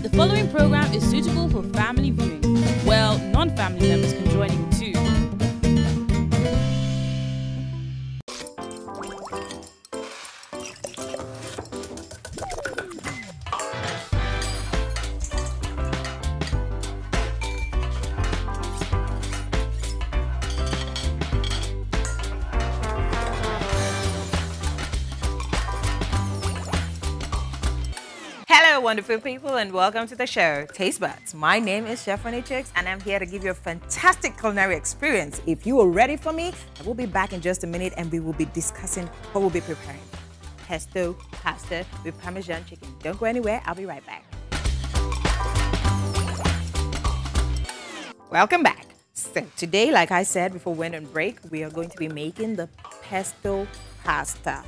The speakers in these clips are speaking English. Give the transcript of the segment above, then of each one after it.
The following program is suitable for family viewing. Well, non-family members can join in too. Hello, wonderful people, and welcome to the show, Taste Buds. My name is Chef Renee, and I'm here to give you a fantastic culinary experience. If you are ready for me, I will be back in just a minute, and we will be discussing what we'll be preparing. Pesto pasta with Parmesan chicken. Don't go anywhere. I'll be right back. Welcome back. So today, like I said before we went on break, we are going to be making the pesto pasta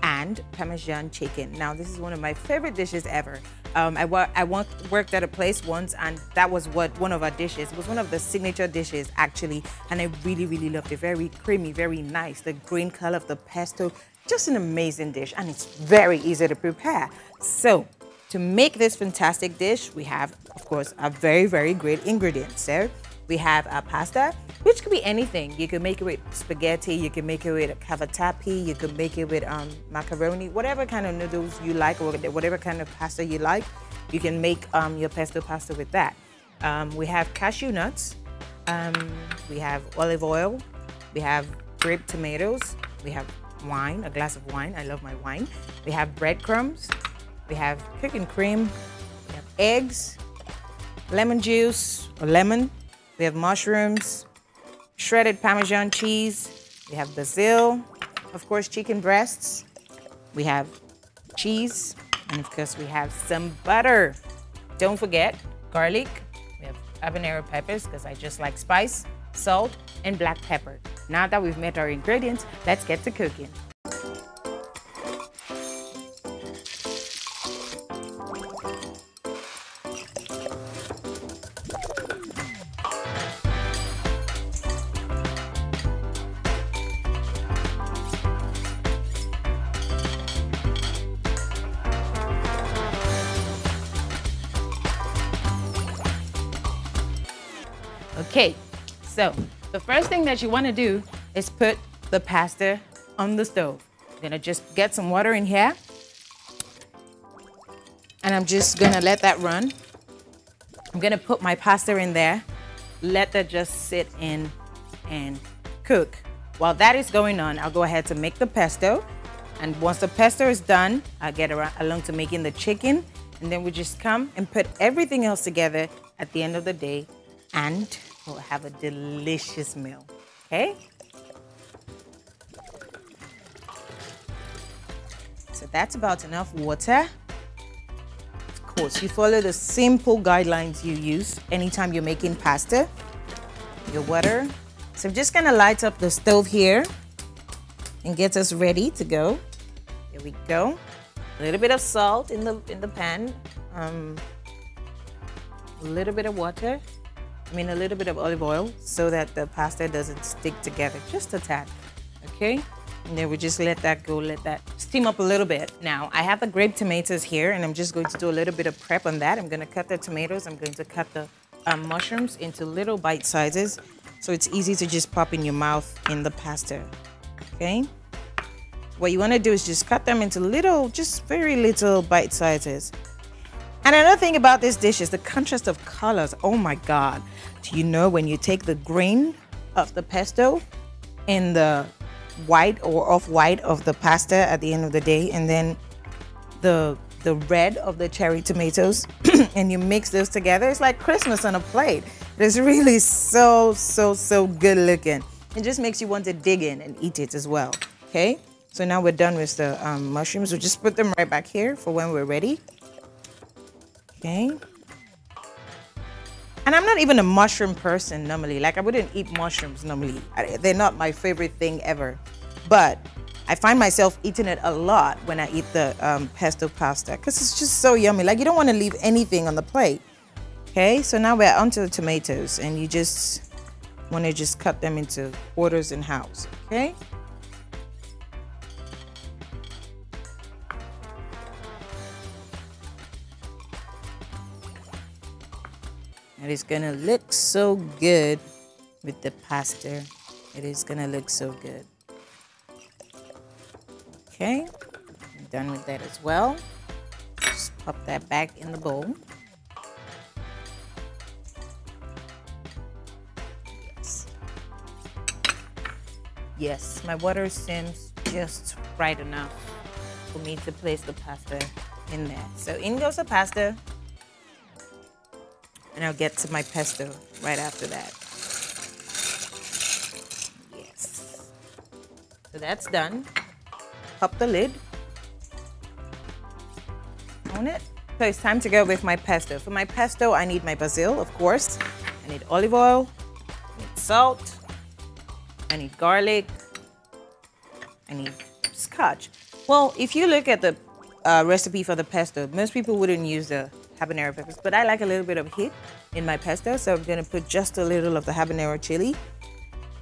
and Parmesan chicken. Now, this is one of my favorite dishes ever. I worked at a place once, and that was one of our dishes. It was one of the signature dishes, actually, and I really, really loved it. Very creamy, very nice. The green color of the pesto, just an amazing dish, and it's very easy to prepare. So, to make this fantastic dish, we have, of course, a very, very great ingredient. So, we have our pasta, which could be anything. You can make it with spaghetti, you can make it with cavatappi, you can make it with macaroni, whatever kind of noodles you like, or whatever kind of pasta you like, you can make your pesto pasta with that. We have cashew nuts, we have olive oil, we have grape tomatoes, we have wine, a glass of wine, I love my wine. We have breadcrumbs, we have cooking cream, we have eggs, lemon juice, or lemon, we have mushrooms, shredded Parmesan cheese, we have basil, of course chicken breasts, we have cheese, and of course we have some butter. Don't forget garlic, we have habanero peppers because I just like spice, salt, and black pepper. Now that we've made our ingredients, let's get to cooking. Okay, so the first thing that you want to do is put the pasta on the stove. I'm gonna just get some water in here, and I'm just gonna let that run. I'm gonna put my pasta in there, let that just sit in and cook. While that is going on, I'll go ahead to make the pesto, and once the pesto is done, I'll get along to making the chicken, and then we just come and put everything else together at the end of the day, and we'll have a delicious meal, okay? So that's about enough water. Of course, you follow the simple guidelines you use anytime you're making pasta. Your water. So I'm just gonna light up the stove here and get us ready to go. Here we go. A little bit of salt in the pan. A little bit of water. A little bit of olive oil so that the pasta doesn't stick together, just a tad, okay? And then we just let that go, let that steam up a little bit. Now, I have the grape tomatoes here, and I'm just going to do a little bit of prep on that. I'm gonna cut the tomatoes, I'm going to cut the mushrooms into little bite sizes, so it's easy to just pop in your mouth in the pasta, okay? What you wanna do is just cut them into little, just very little bite sizes. And another thing about this dish is the contrast of colors. Oh my God. Do you know when you take the green of the pesto and the white or off-white of the pasta at the end of the day, and then the red of the cherry tomatoes, and you mix those together, it's like Christmas on a plate. It's really so good looking. It just makes you want to dig in and eat it as well, okay? So now we're done with the mushrooms. We'll just put them right back here for when we're ready. Okay. And I'm not even a mushroom person normally. Like, I wouldn't eat mushrooms normally. They're not my favorite thing ever. But I find myself eating it a lot when I eat the pesto pasta because it's just so yummy. Like, you don't want to leave anything on the plate. Okay, so now we're onto the tomatoes, and you just want to just cut them into quarters and halves. Okay. And it's gonna look so good with the pasta. It is gonna look so good. Okay, I'm done with that as well. Just pop that back in the bowl. Yes, my water sims just right enough for me to place the pasta in there. So in goes the pasta, and I'll get to my pesto right after that. Yes. So that's done. Pop the lid on it. So it's time to go with my pesto. For my pesto, I need my basil, of course. I need olive oil, I need salt, I need garlic, I need scotch. Well, if you look at the recipe for the pesto, most people wouldn't use the habanero peppers, but I like a little bit of heat in my pesto, so I'm gonna put just a little of the habanero chili.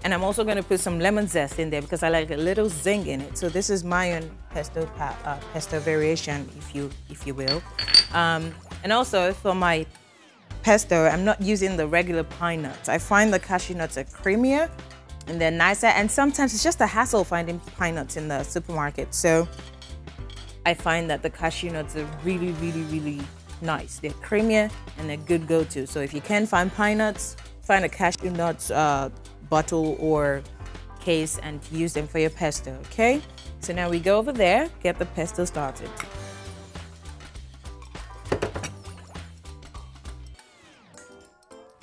And I'm also gonna put some lemon zest in there because I like a little zing in it. So this is my own pesto variation, if you will. And also for my pesto, I'm not using the regular pine nuts. I find the cashew nuts are creamier and they're nicer, and sometimes it's just a hassle finding pine nuts in the supermarket. So I find that the cashew nuts are really, really, really nice. They're creamier and they're good go-to. So if you can find pine nuts, find a cashew nuts bottle or case and use them for your pesto, okay? So now we go over there, get the pesto started.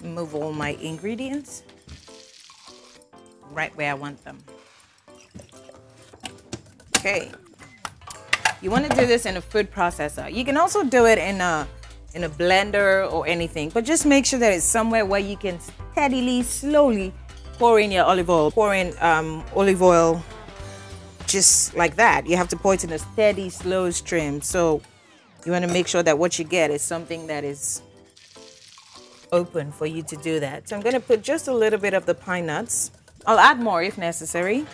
Move all my ingredients right where I want them. Okay. You want to do this in a food processor. You can also do it in a blender or anything, but just make sure that it's somewhere where you can steadily, slowly pour in your olive oil. Pour in olive oil just like that. You have to pour it in a steady, slow stream. So you want to make sure that what you get is something that is open for you to do that. So I'm going to put just a little bit of the pine nuts. I'll add more if necessary.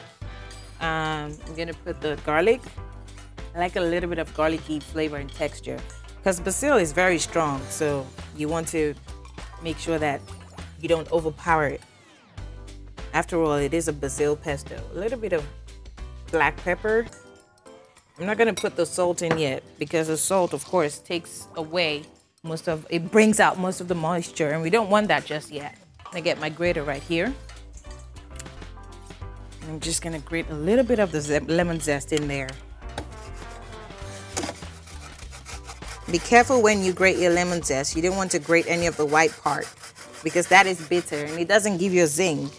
I'm going to put the garlic. I like a little bit of garlicky flavor and texture because basil is very strong, so you want to make sure that you don't overpower it. After all, it is a basil pesto. A little bit of black pepper. I'm not going to put the salt in yet because the salt, of course, takes away it brings out most of the moisture, and we don't want that just yet. I'm going to get my grater right here. I'm just going to grate a little bit of the lemon zest in there. Be careful when you grate your lemon zest. You don't want to grate any of the white part because that is bitter and it doesn't give you a zing.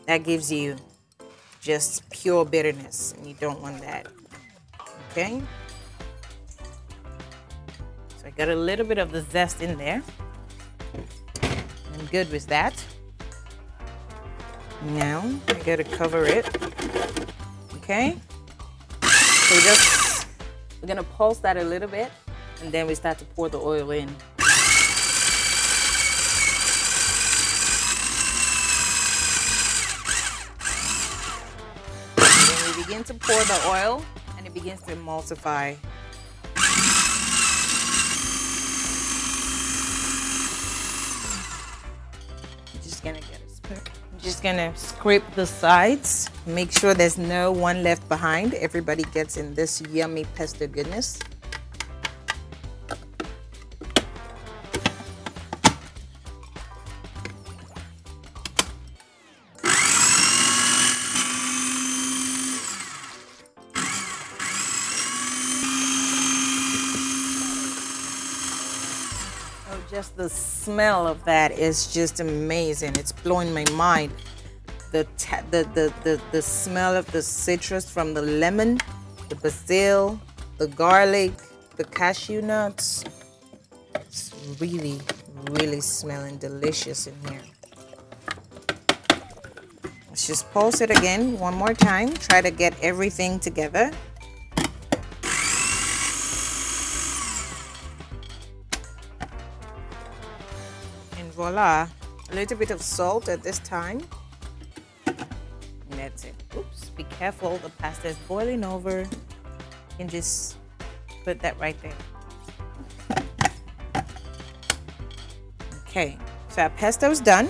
That gives you just pure bitterness, and you don't want that. Okay? So I got a little bit of the zest in there. I'm good with that. Now I gotta cover it. Okay? So we're gonna pulse that a little bit, and then we start to pour the oil in. And then we begin to pour the oil, and it begins to emulsify. Just gonna scrape the sides, make sure there's no one left behind. Everybody gets in this yummy pesto goodness. Just the smell of that is just amazing. It's blowing my mind. The smell of the citrus from the lemon, the basil, the garlic, the cashew nuts. It's really, really smelling delicious in here. Let's just pulse it again one more time. Try to get everything together. Voila, a little bit of salt at this time. And that's it. Oops, be careful, the pasta is boiling over. You can just put that right there. Okay, So our pesto's done.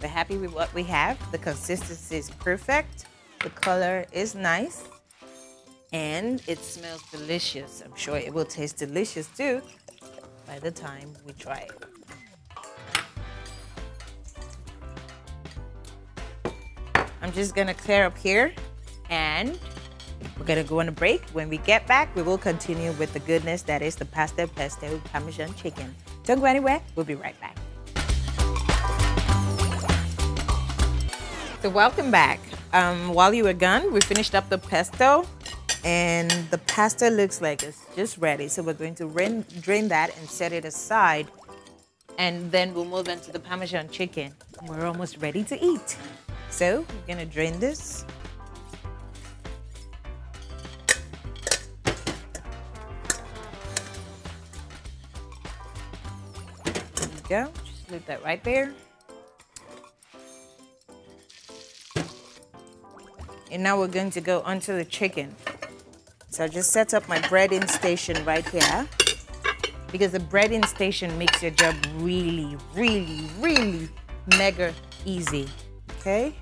We're happy with what we have. The consistency is perfect. The color is nice. And it smells delicious. I'm sure it will taste delicious too by the time we try it. I'm just gonna clear up here and we're gonna go on a break. When we get back, we will continue with the goodness that is the pasta pesto Parmesan chicken. Don't go anywhere, we'll be right back. So welcome back. While you were gone, we finished up the pesto and the pasta looks like it's just ready. So we're going to drain that and set it aside. And then we'll move into the Parmesan chicken. We're almost ready to eat. So we're gonna drain this. There you go, just leave that right there. And now we're going to go onto the chicken. So I just set up my breading station right here because the breading station makes your job really, really, really mega easy. Okay,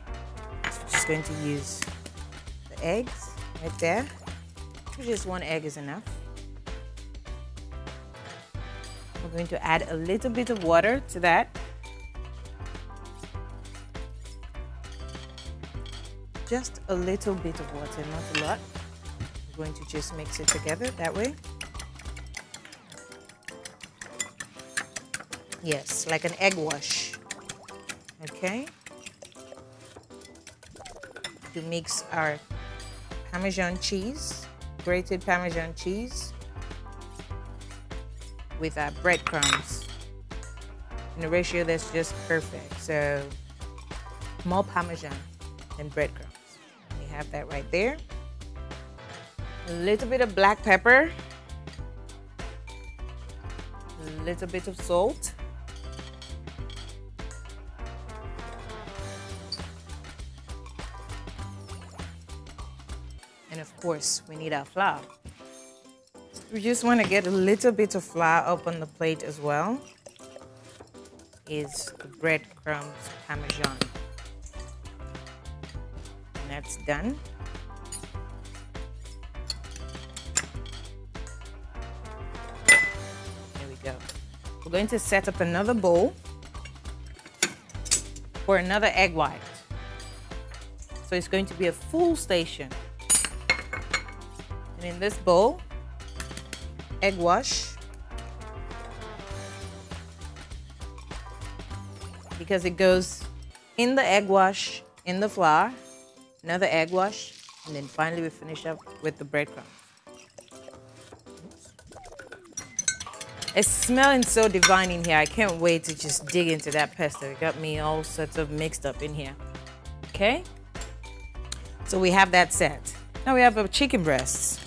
so just going to use the eggs right there. Just one egg is enough. We're going to add a little bit of water to that. Just a little bit of water, not a lot. We're going to just mix it together that way. Yes, like an egg wash. Okay. To mix our Parmesan cheese, grated Parmesan cheese, with our breadcrumbs in a ratio that's just perfect. So more Parmesan than breadcrumbs. We have that right there. A little bit of black pepper, a little bit of salt. And of course, we need our flour. We just want to get a little bit of flour up on the plate as well. Is the breadcrumbs Parmesan. And that's done. There we go. We're going to set up another bowl for another egg white. So it's going to be a full station. And in this bowl, egg wash, because it goes in the egg wash, in the flour, another egg wash, and then finally we finish up with the breadcrumbs. It's smelling so divine in here. I can't wait to just dig into that pesto. It got me all sorts of mixed up in here. Okay? So we have that set. Now we have our chicken breasts.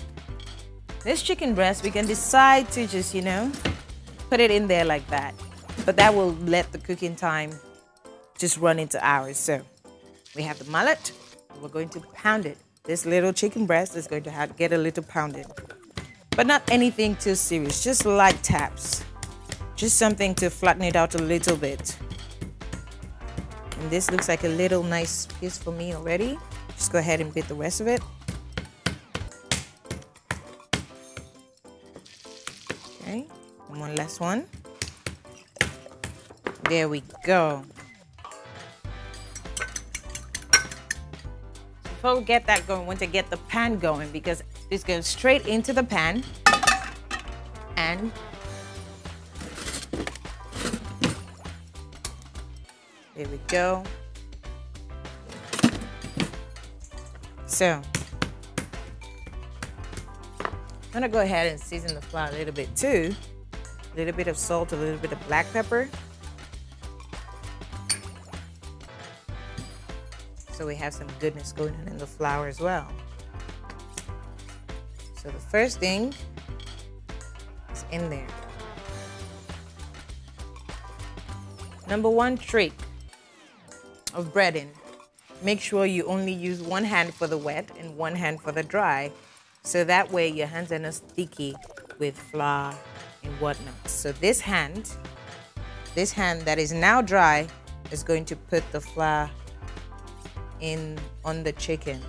This chicken breast, we can decide to just, you know, put it in there like that. But that will let the cooking time just run into hours. So we have the mullet. We're going to pound it. This little chicken breast is going to get a little pounded. But not anything too serious, just light taps. Just something to flatten it out a little bit. And this looks like a little nice piece for me already. Just go ahead and bit the rest of it. Okay, and one last one. There we go. Before we get that going, we want to get the pan going because this goes straight into the pan. And there we go. So I'm gonna go ahead and season the flour a little bit too. A little bit of salt, a little bit of black pepper. So we have some goodness going on in the flour as well. So the first thing is in there. Number one trick of breading. Make sure you only use one hand for the wet and one hand for the dry. So that way your hands are not sticky with flour and whatnot. So this hand This hand that is now dry is going to put the flour in on the chicken.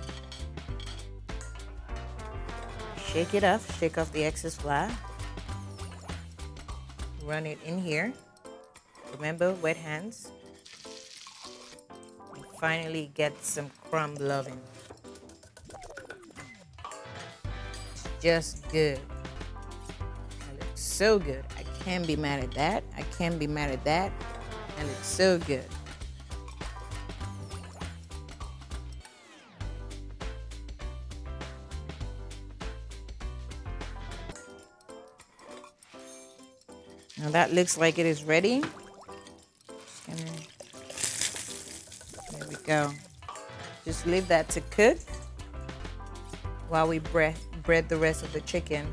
Shake it up, shake off the excess flour. Run it in here. Remember, wet hands. And finally get some crumb loving. It's just good. It looks so good. I can't be mad at that. I can't be mad at that. It looks so good. Now that looks like it is ready. There we go. Just leave that to cook while we bread the rest of the chicken.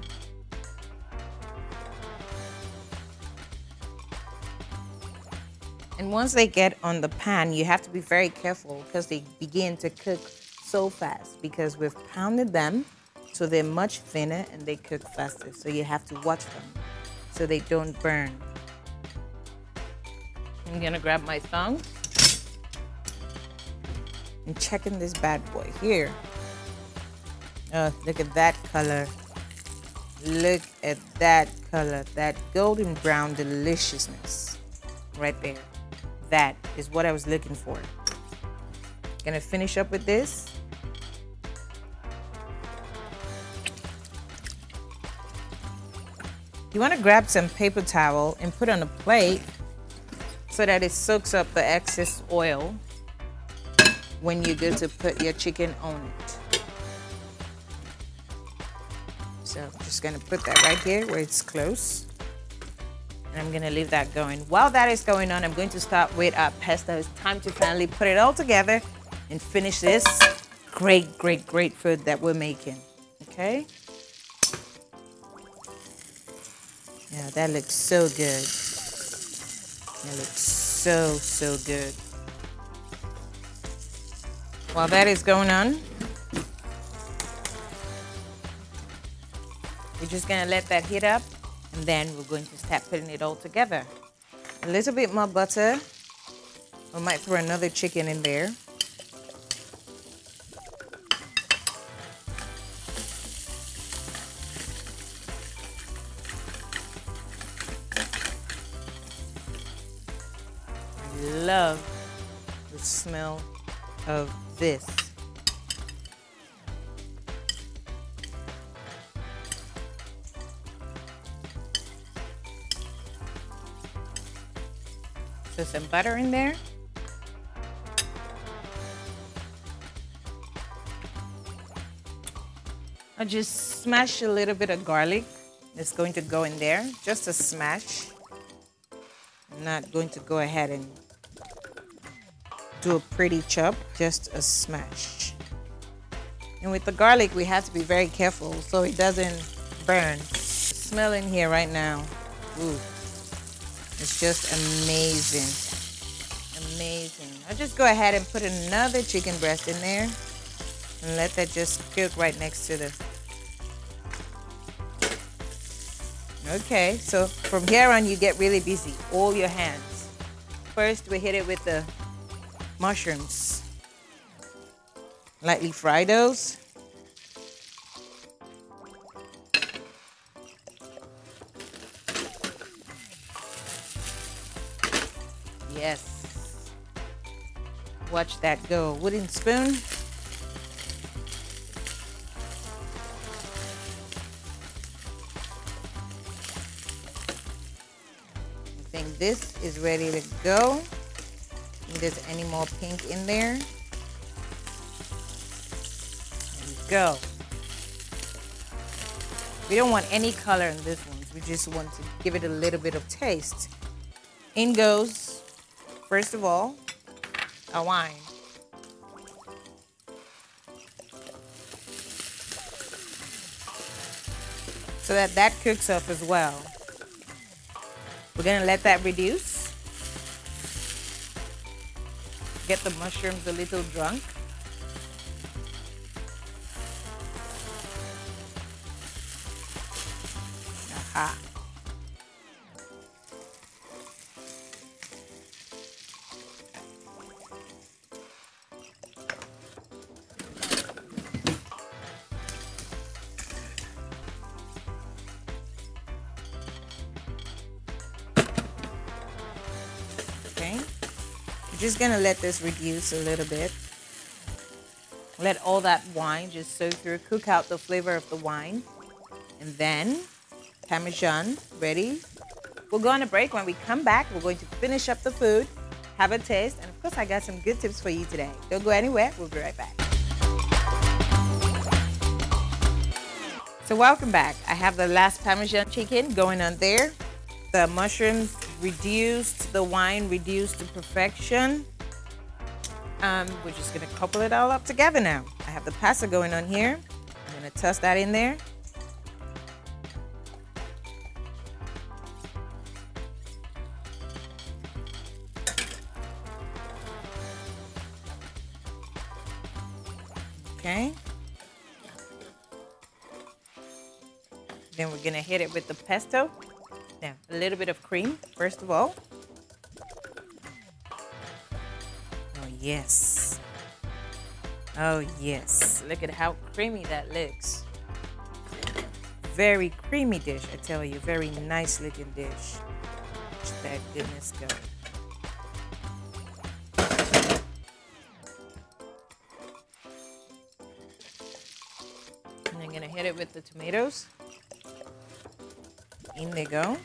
And once they get on the pan, you have to be very careful because they begin to cook so fast because we've pounded them so they're much thinner and they cook faster. So you have to watch them so they don't burn. I'm gonna grab my thong and checking this bad boy here. Oh, look at that color. Look at that color, that golden brown deliciousness right there. That is what I was looking for. Gonna finish up with this. You want to grab some paper towel and put on a plate so that it soaks up the excess oil when you go to put your chicken on it. So I'm just going to put that right here where it's close. And I'm going to leave that going. While that is going on, I'm going to start with our pesto. It's time to finally put it all together and finish this great, great, great food that we're making. Okay? Yeah, that looks so good. It looks so, so good. While that is going on, we're just gonna let that heat up and then we're going to start putting it all together. A little bit more butter. We might throw another chicken in there. Love the smell of this. So some butter in there. I'll just smash a little bit of garlic. It's going to go in there, just a smash. I'm not going to go ahead and do a pretty chop, just a smash. And with the garlic, we have to be very careful so it doesn't burn. The smell in here right now, ooh, it's just amazing, amazing. I'll just go ahead and put another chicken breast in there and let that just cook right next to the. Okay, so from here on, you get really busy, all your hands. First, we hit it with the mushrooms. Lightly fry those. Yes. Watch that go. Wooden spoon. I think this is ready to go. If there's any more pink in there. There we go. We don't want any color in this one. We just want to give it a little bit of taste. In goes, first of all, a wine. So that cooks up as well. We're gonna let that reduce. Get the mushrooms a little drunk. Aha. just gonna let this reduce a little bit. Let all that wine just soak through, cook out the flavor of the wine. And then, Parmesan ready. We'll go on a break. When we come back, we're going to finish up the food, have a taste, and of course, I got some good tips for you today. Don't go anywhere. We'll be right back. So welcome back. I have the last Parmesan chicken going on there. The mushrooms reduced, the wine reduced to perfection. We're just gonna couple it all up together now. I have the pasta going on here. I'm gonna toss that in there. Okay. Then we're gonna hit it with the pesto. Now, a little bit of cream, first of all. Oh, yes. Oh, yes. Look at how creamy that looks. Very creamy dish, I tell you. Very nice looking dish. Let that goodness go. And I'm gonna hit it with the tomatoes. In they go.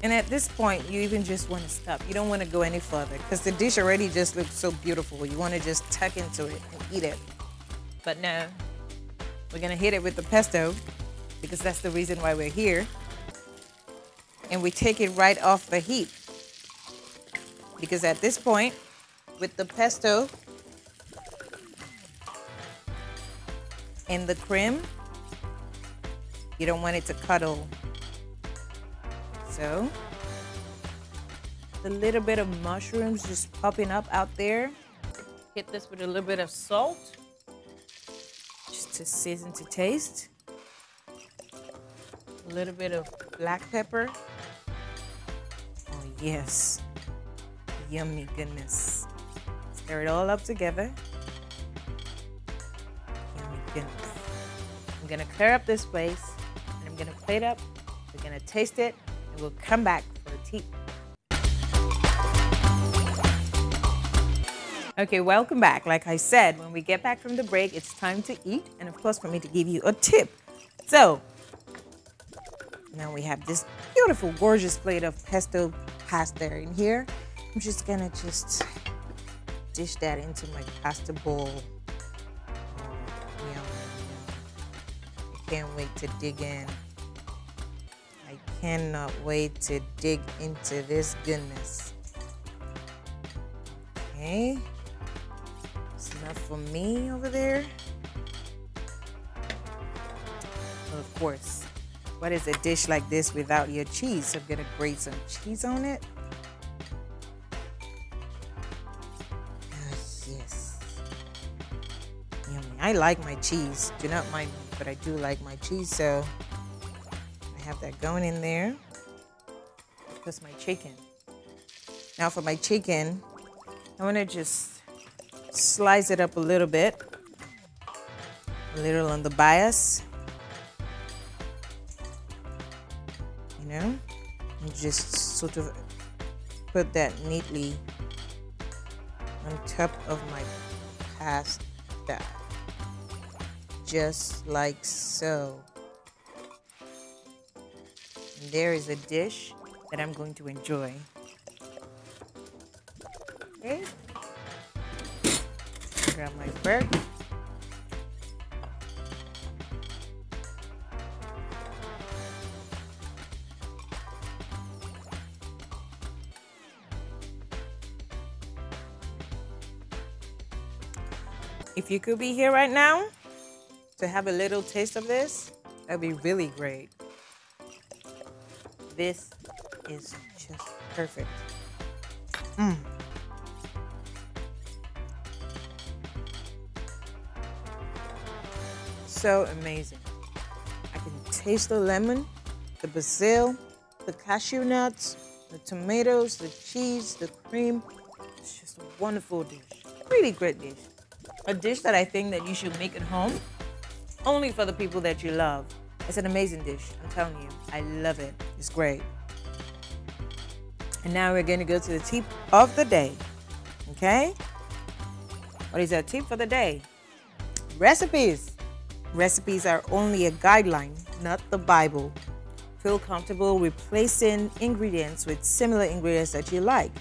And at this point, you even just want to stop. You don't want to go any further because the dish already just looks so beautiful. You want to just tuck into it and eat it. But no, we're going to hit it with the pesto because that's the reason why we're here. And we take it right off the heat. Because at this point, with the pesto and the cream, you don't want it to cuddle. So, the little bit of mushrooms just popping up out there. Hit this with a little bit of salt, just to season to taste. A little bit of black pepper. Oh yes, yummy goodness. Stir it all up together. Yummy goodness. I'm gonna clear up this place, and I'm gonna plate up. We're gonna taste it. We'll come back for a tea. Okay, welcome back. Like I said, when we get back from the break, it's time to eat. And of course, for me to give you a tip. So, now we have this beautiful, gorgeous plate of pesto pasta in here. I'm just gonna dish that into my pasta bowl. Oh, yum. I can't wait to dig in. I cannot wait to dig into this goodness. Okay. It's enough for me over there. Well, of course, what is a dish like this without your cheese? So I'm gonna grate some cheese on it. Yes. Yummy. I like my cheese. Do not mind me, but I do like my cheese, so have that going in there. Of course, my chicken. Now for my chicken, I want to just slice it up a little bit. A little on the bias. You know? And just sort of put that neatly on top of my pasta. Just like so. And there is a dish that I'm going to enjoy. Okay. Grab my fork. If you could be here right now to have a little taste of this, that'd be really great. This is just perfect. So amazing. I can taste the lemon, the basil, the cashew nuts, the tomatoes, the cheese, the cream. It's just a wonderful dish. Really great dish. A dish that I think that you should make at home, only for the people that you love. It's an amazing dish, I'm telling you. I love it. It's great. And now we're going to go to the tip of the day. Okay? What is our tip for the day? Recipes. Recipes are only a guideline, not the Bible. Feel comfortable replacing ingredients with similar ingredients that you like.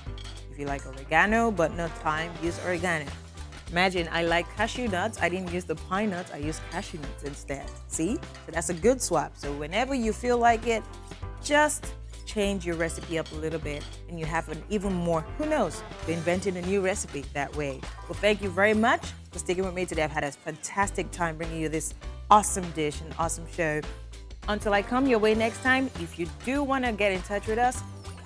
If you like oregano but not thyme, use oregano. Imagine I like cashew nuts. I didn't use the pine nuts. I used cashew nuts instead. See? So that's a good swap. So whenever you feel like it, just change your recipe up a little bit and you have an even more, who knows, you're inventing a new recipe that way. Well, thank you very much for sticking with me today. I've had a fantastic time bringing you this awesome dish and awesome show. Until I come your way next time, if you do want to get in touch with us,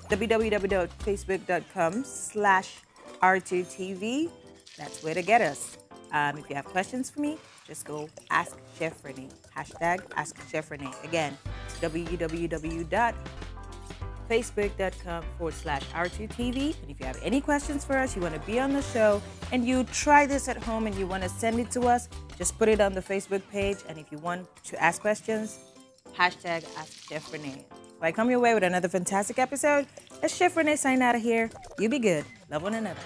www.facebook.com/R2TV. That's where to get us. If you have questions for me, just go ask Chef Renee. Hashtag ask Chef Renee. Again, it's www.facebook.com/R2TV. And if you have any questions for us, you want to be on the show, and you try this at home and you want to send it to us, just put it on the Facebook page. And if you want to ask questions, hashtag ask Chef Renee. Well, I come your way with another fantastic episode. Let's Chef Renee sign out of here. You be good. Love one another.